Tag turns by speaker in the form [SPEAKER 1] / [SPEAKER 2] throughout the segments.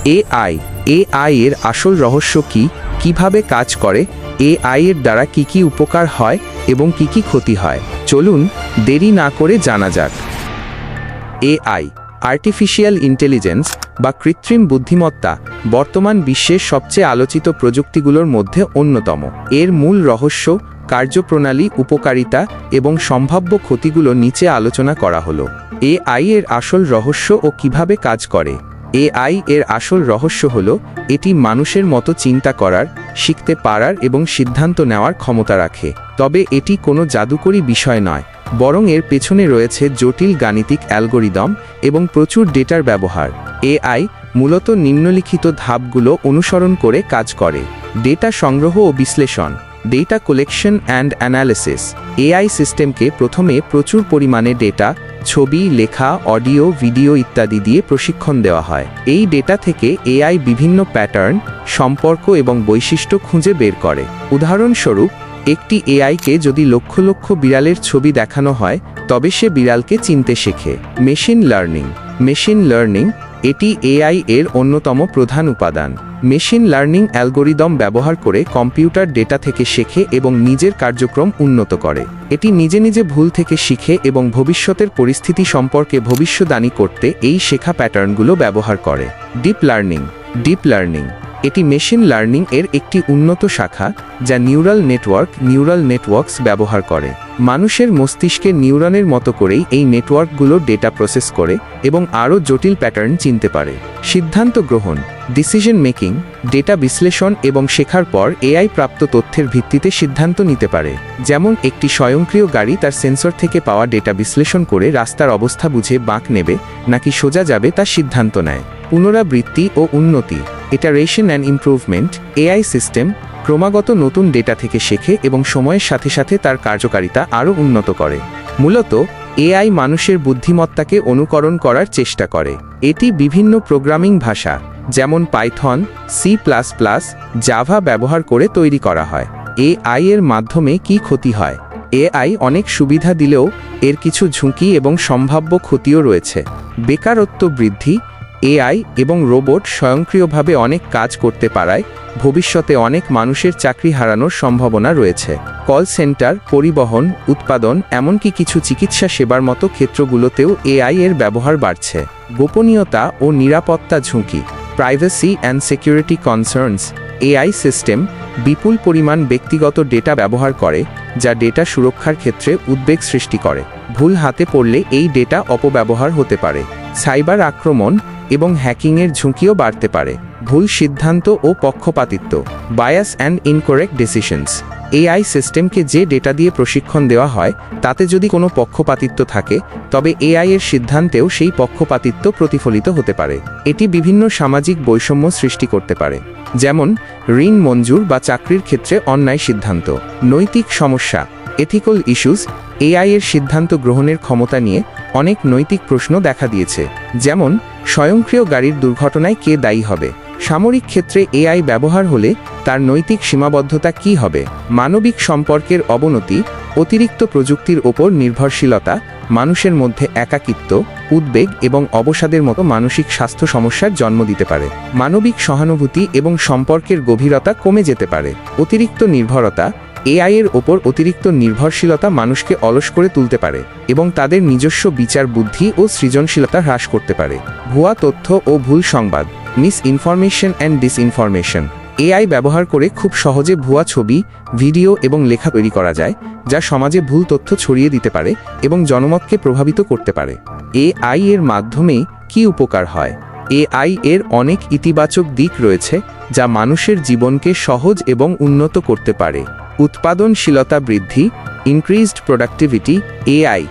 [SPEAKER 1] AI এর আসল রহস্য কি, কিভাবে কাজ করে, এআই এর দ্বারা কি কি উপকার হয় এবং কি কি ক্ষতি হয়, চলুন দেরি না করে জানা যাক। এআই আর্টিফিশিয়াল ইন্টেলিজেন্স বা কৃত্রিম বুদ্ধিমত্তা বর্তমান বিশ্বের সবচেয়ে আলোচিত প্রযুক্তিগুলোর মধ্যে অন্যতম। এর মূল রহস্য, কার্যপ্রণালী, উপকারিতা এবং সম্ভাব্য ক্ষতিগুলো নিচে আলোচনা করা হলো। এআই এর আসল রহস্য ও কিভাবে কাজ করে। এআই এর আসল রহস্য হল এটি মানুষের মতো চিন্তা করার, শিখতে পারার এবং সিদ্ধান্ত নেওয়ার ক্ষমতা রাখে। তবে এটি কোনো জাদুকরী বিষয় নয়, বরং এর পেছনে রয়েছে জটিল গাণিতিক অ্যালগোরিদম এবং প্রচুর ডেটার ব্যবহার। এআই মূলত নিম্নলিখিত ধাপগুলো অনুসরণ করে কাজ করে। ডেটা সংগ্রহ ও বিশ্লেষণ, data collection and analysis. AI সিস্টেমকে প্রথমে প্রচুর পরিমাণে ডেটা, ছবি, লেখা, অডিও, ভিডিও ইত্যাদি দিয়ে প্রশিক্ষণ দেওয়া হয়। এই ডেটা থেকে এআই বিভিন্ন প্যাটার্ন, সম্পর্ক এবং বৈশিষ্ট্য খুঁজে বের করে। উদাহরণস্বরূপ, একটি এআইকে যদি লক্ষ লক্ষ বিড়ালের ছবি দেখানো হয়, তবে সে বিড়ালকে চিনতে শেখে। মেশিন লার্নিং এটি এআই এর অন্যতম প্রধান উপাদান। মেশিন লার্নিং অ্যালগোরিদম ব্যবহার করে কম্পিউটার ডেটা থেকে শেখে এবং নিজের কার্যক্রম উন্নত করে। এটি নিজে নিজে ভুল থেকে শিখে এবং ভবিষ্যতের পরিস্থিতি সম্পর্কে ভবিষ্যদ্বাণী করতে এই শেখা প্যাটার্নগুলো ব্যবহার করে। ডিপ লার্নিং এটি মেশিন লার্নিং এর একটি উন্নত শাখা, যা নিউরাল নেটওয়ার্কস ব্যবহার করে। মানুষের মস্তিষ্কের নিউরনের মতো করেই এই নেটওয়ার্কগুলো ডেটা প্রসেস করে এবং আরও জটিল প্যাটার্ন চিনতে পারে। সিদ্ধান্ত গ্রহণ, ডিসিশন মেকিং, ডেটা বিশ্লেষণ এবং শেখার পর এআই প্রাপ্ত তথ্যের ভিত্তিতে সিদ্ধান্ত নিতে পারে। যেমন একটি স্বয়ংক্রিয় গাড়ি তার সেন্সর থেকে পাওয়া ডেটা বিশ্লেষণ করে রাস্তার অবস্থা বুঝে বাঁক নেবে নাকি সোজা যাবে তা সিদ্ধান্ত নেয়। পুনরাবৃত্তি ও উন্নতি, iteration and improvement. AI system ক্রমাগত নতুন ডেটা থেকে শেখে এবং সময়ের সাথে সাথে তার কার্যকারিতা আরও উন্নত করে। মূলত এআই মানুষের বুদ্ধিমত্তাকে অনুকরণ করার চেষ্টা করে। এটি বিভিন্ন প্রোগ্রামিং ভাষা যেমন পাইথন, সি++, জাভা ব্যবহার করে তৈরি করা হয়। এআই এর মাধ্যমে কি ক্ষতি হয়? এআই অনেক সুবিধা দিলেও এর কিছু ঝুঁকি এবং সম্ভাব্য ক্ষতিও রয়েছে। বেকারত্ব বৃদ্ধি, এআই এবং রোবট স্বয়ংক্রিয়ভাবে অনেক কাজ করতে পারায় ভবিষ্যতে অনেক মানুষের চাকরি হারানোর সম্ভাবনা রয়েছে। কল সেন্টার, পরিবহন, উৎপাদন, এমনকি কিছু চিকিৎসা সেবার মতো ক্ষেত্রগুলোতেও এআই এর ব্যবহার বাড়ছে। গোপনীয়তা ও নিরাপত্তা ঝুঁকি, privacy and security concerns. AI system বিপুল পরিমাণ ব্যক্তিগত ডেটা ব্যবহার করে, যা ডেটা সুরক্ষার ক্ষেত্রে উদ্বেগ সৃষ্টি করে। ভুল হাতে পড়লে এই ডেটা অপব্যবহার হতে পারে। সাইবার আক্রমণ এবং হ্যাকিংয়ের ঝুঁকিও বাড়তে পারে। ভুল সিদ্ধান্ত ও পক্ষপাতিত্ব, bias and incorrect decisions. AI সিস্টেমকে যে ডেটা দিয়ে প্রশিক্ষণ দেওয়া হয় তাতে যদি কোনো পক্ষপাতিত্ব থাকে, তবে এআই এর সিদ্ধান্তেও সেই পক্ষপাতিত্ব প্রতিফলিত হতে পারে। এটি বিভিন্ন সামাজিক বৈষম্য সৃষ্টি করতে পারে, যেমন ঋণ মঞ্জুর বা চাকরির ক্ষেত্রে অন্যায় সিদ্ধান্ত। নৈতিক সমস্যা, এথিক্যাল ইস্যুস। এআই এর সিদ্ধান্ত গ্রহণের ক্ষমতা নিয়ে অনেক নৈতিক প্রশ্ন দেখা দিয়েছে, যেমন স্বয়ংক্রিয় গাড়ির দুর্ঘটনায় কে দায়ী হবে। সামরিক ক্ষেত্রে এআই ব্যবহার হলে তার নৈতিক সীমাবদ্ধতা কী হবে। মানবিক সম্পর্কের অবনতি, অতিরিক্ত প্রযুক্তির ওপর নির্ভরশীলতা মানুষের মধ্যে একাকিত্ব, উদ্বেগ এবং অবসাদের মতো মানসিক স্বাস্থ্য সমস্যার জন্ম দিতে পারে। মানবিক সহানুভূতি এবং সম্পর্কের গভীরতা কমে যেতে পারে। অতিরিক্ত নির্ভরতা, এআই এর ওপর অতিরিক্ত নির্ভরশীলতা মানুষকে অলস করে তুলতে পারে এবং তাদের নিজস্ব বিচার বুদ্ধি ও সৃজনশীলতা হ্রাস করতে পারে। ভুয়া তথ্য ও ভুল সংবাদ, miss information and disinformation. AI ব্যবহার করে খুব সহজে ভুয়া ছবি, ভিডিও এবং লেখা তৈরি করা যায়, যা সমাজে ভুল তথ্য ছড়িয়ে দিতে পারে এবং জনমতকে প্রভাবিত করতে পারে। এআই এর মাধ্যমে কি উপকার হয়? এআই এর অনেক ইতিবাচক দিক রয়েছে, যা মানুষের জীবনকে সহজ এবং উন্নত করতে পারে। উৎপাদনশীলতা বৃদ্ধি, ইনক্রিজড প্রোডাক্টিভিটি। এআই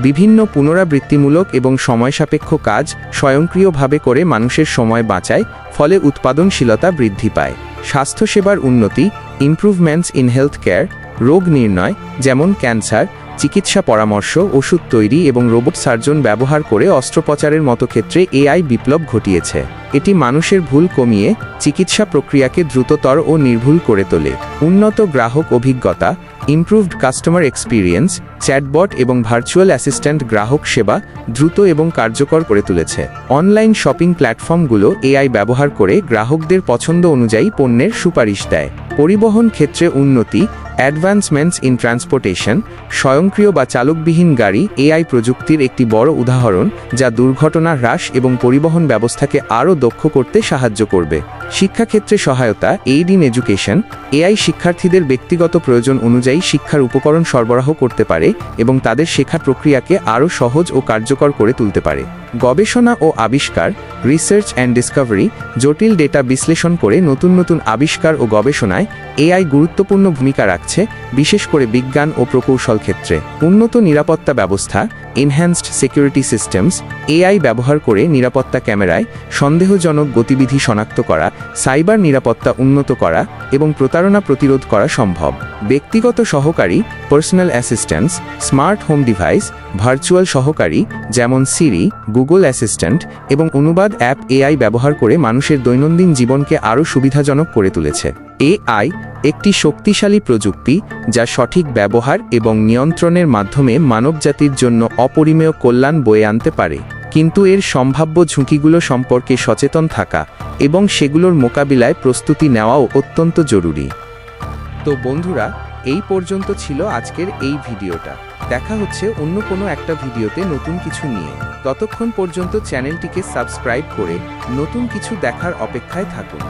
[SPEAKER 1] বিভিন্ন পুনরাবৃত্তিমূলক এবং সময়সাপেক্ষ কাজ স্বয়ংক্রিয়ভাবে করে মানুষের সময় বাঁচায়, ফলে উৎপাদনশীলতা বৃদ্ধি পায়। স্বাস্থ্যসেবার উন্নতি, ইমপ্রুভমেন্টস ইন হেলথ কেয়ার। রোগ নির্ণয় যেমন ক্যান্সার, চিকিৎসা পরামর্শ, ওষুধ তৈরি এবং রোবট সার্জন ব্যবহার করে অস্ত্রোপচারের মতো ক্ষেত্রে এআই বিপ্লব ঘটিয়েছে। এটি মানুষের ভুল কমিয়ে চিকিৎসা প্রক্রিয়াকে দ্রুততর ও নির্ভুল করে তোলে। উন্নত গ্রাহক অভিজ্ঞতা, ইমপ্রুভড কাস্টমার এক্সপিরিয়েন্স, চ্যাটবট এবং ভার্চুয়াল অ্যাসিস্ট্যান্ট গ্রাহক সেবা দ্রুত এবং কার্যকর করে তুলেছে। অনলাইন শপিং প্ল্যাটফর্মগুলো এআই ব্যবহার করে গ্রাহকদের পছন্দ অনুযায়ী পণ্যের সুপারিশ দেয়। পরিবহন ক্ষেত্রে উন্নতি, অ্যাডভান্সমেন্টস ইন ট্রান্সপোর্টেশন, স্বয়ংক্রিয় বা চালকবিহীন গাড়ি এআই প্রযুক্তির একটি বড় উদাহরণ, যা দুর্ঘটনা হ্রাস এবং পরিবহন ব্যবস্থাকে আরও দক্ষ করতে সাহায্য করবে। শিক্ষাক্ষেত্রে সহায়তা, এইড ইন এডুকেশন, এআই শিক্ষার্থীদের ব্যক্তিগত প্রয়োজন অনুযায়ী শিক্ষার উপকরণ সরবরাহ করতে পারে এবং তাদের শেখার প্রক্রিয়াকে আরও সহজ ও কার্যকর করে তুলতে পারে। গবেষণা ও আবিষ্কার, রিসার্চ অ্যান্ড ডিসকভারি, জটিল ডেটা বিশ্লেষণ করে নতুন নতুন আবিষ্কার ও গবেষণায় এআই গুরুত্বপূর্ণ ভূমিকা রাখছে, বিশেষ করে বিজ্ঞান ও প্রকৌশল ক্ষেত্রে। উন্নত নিরাপত্তা ব্যবস্থা, এনহ্যান্সড সিকিউরিটি সিস্টেমস, এআই ব্যবহার করে নিরাপত্তা ক্যামেরায় সন্দেহজনক গতিবিধি শনাক্ত করা, সাইবার নিরাপত্তা উন্নত করা এবং প্রতারণা প্রতিরোধ করা সম্ভব। ব্যক্তিগত সহকারী, personal assistants, smart home device, virtual সহকারী যেমন সিরি, গুগল অ্যাসিস্ট্যান্ট এবং অনুবাদ অ্যাপ এআই ব্যবহার করে মানুষের দৈনন্দিন জীবনকে আরও সুবিধাজনক করে তুলেছে। এআই একটি শক্তিশালী প্রযুক্তি যা সঠিক ব্যবহার এবং নিয়ন্ত্রণের মাধ্যমে মানবজাতির জন্য অপরিমেয় কল্যাণ বয়ে আনতে পারে, কিন্তু এর সম্ভাব্য ঝুঁকিগুলো সম্পর্কে সচেতন থাকা এবং সেগুলোর মোকাবিলায় প্রস্তুতি নেওয়াও অত্যন্ত জরুরি। তো বন্ধুরা, এই পর্যন্ত ছিল আজকের এই ভিডিওটা। দেখা হচ্ছে অন্য কোনো একটা ভিডিওতে নতুন কিছু নিয়ে। ততক্ষণ পর্যন্ত চ্যানেলটিকে সাবস্ক্রাইব করে নতুন কিছু দেখার অপেক্ষায় থাকুন।